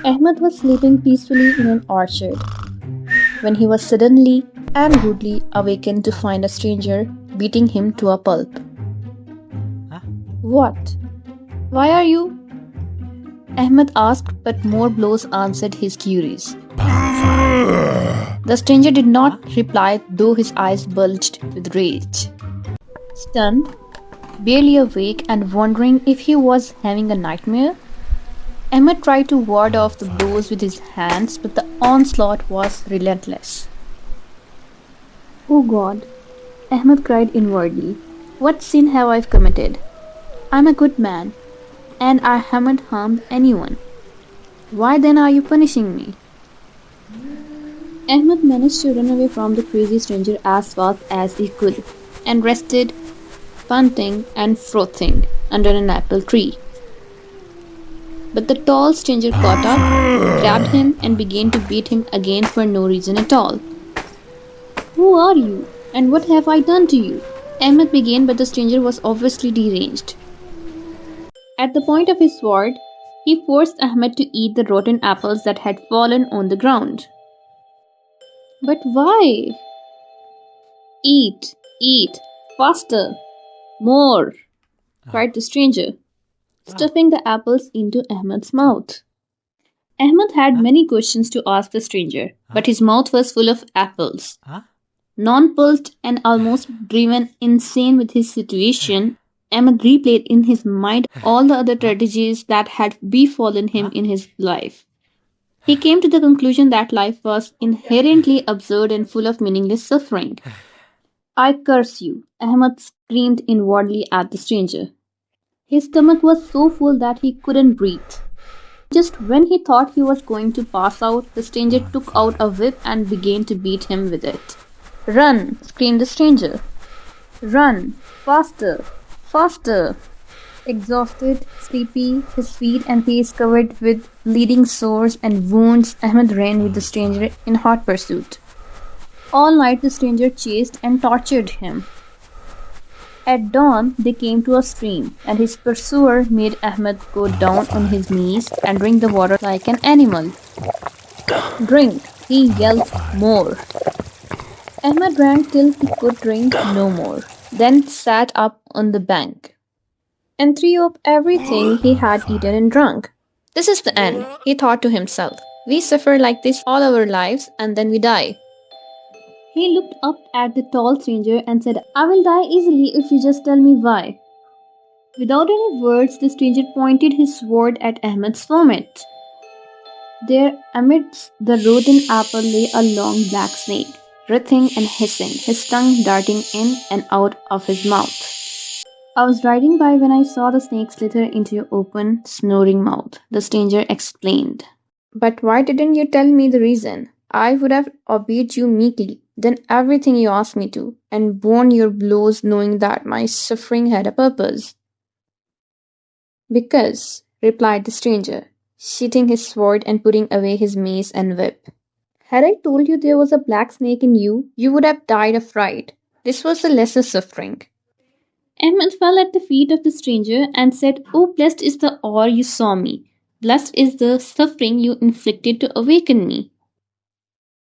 Ahmed was sleeping peacefully in an orchard when he was suddenly and rudely awakened to find a stranger beating him to a pulp. What? Why are you? Ahmed asked, but more blows answered his queries. The stranger did not reply, though his eyes bulged with rage. Stunned, barely awake, and wondering if he was having a nightmare, Ahmed tried to ward off the blows with his hands, but the onslaught was relentless. Oh God, Ahmed cried inwardly. What sin have I committed? I'm a good man, and I haven't harmed anyone. Why then are you punishing me? Ahmed managed to run away from the crazy stranger as fast as he could, and rested, panting and frothing, under an apple tree. But the tall stranger caught up, grabbed him, and began to beat him again for no reason at all. Who are you? And what have I done to you? Ahmed began, but the stranger was obviously deranged. At the point of his sword, he forced Ahmed to eat the rotten apples that had fallen on the ground. But why? Eat, eat, faster, more, cried the stranger, stuffing the apples into Ahmed's mouth. Ahmed had many questions to ask the stranger, but his mouth was full of apples. Non-pulsed and almost driven insane with his situation, Ahmed replayed in his mind all the other tragedies that had befallen him in his life. He came to the conclusion that life was inherently absurd and full of meaningless suffering. I curse you, Ahmed screamed inwardly at the stranger. His stomach was so full that he couldn't breathe. Just when he thought he was going to pass out, the stranger took out a whip and began to beat him with it. Run! Screamed the stranger. Run! Faster! Faster! Exhausted, sleepy, his feet and face covered with bleeding sores and wounds, Ahmed ran with the stranger in hot pursuit. All night the stranger chased and tortured him. At dawn, they came to a stream, and his pursuer made Ahmed go down on his knees and drink the water like an animal. Drink! He yelled more. Ahmed drank till he could drink no more, then sat up on the bank and threw up everything he had eaten and drunk. This is the end, he thought to himself. We suffer like this all our lives and then we die. He looked up at the tall stranger and said, I will die easily if you just tell me why. Without any words, the stranger pointed his sword at Ahmed's vomit. There, amidst the rotten apple, lay a long black snake, writhing and hissing, his tongue darting in and out of his mouth. I was riding by when I saw the snake slither into your open, snoring mouth, the stranger explained. But why didn't you tell me the reason? I would have obeyed you meekly, done everything you asked me to, and borne your blows knowing that my suffering had a purpose. Because, replied the stranger, sheathing his sword and putting away his mace and whip. Had I told you there was a black snake in you, you would have died of fright. This was the lesser suffering. Ahmed fell at the feet of the stranger and said, Oh, blessed is the hour you saw me. Blessed is the suffering you inflicted to awaken me.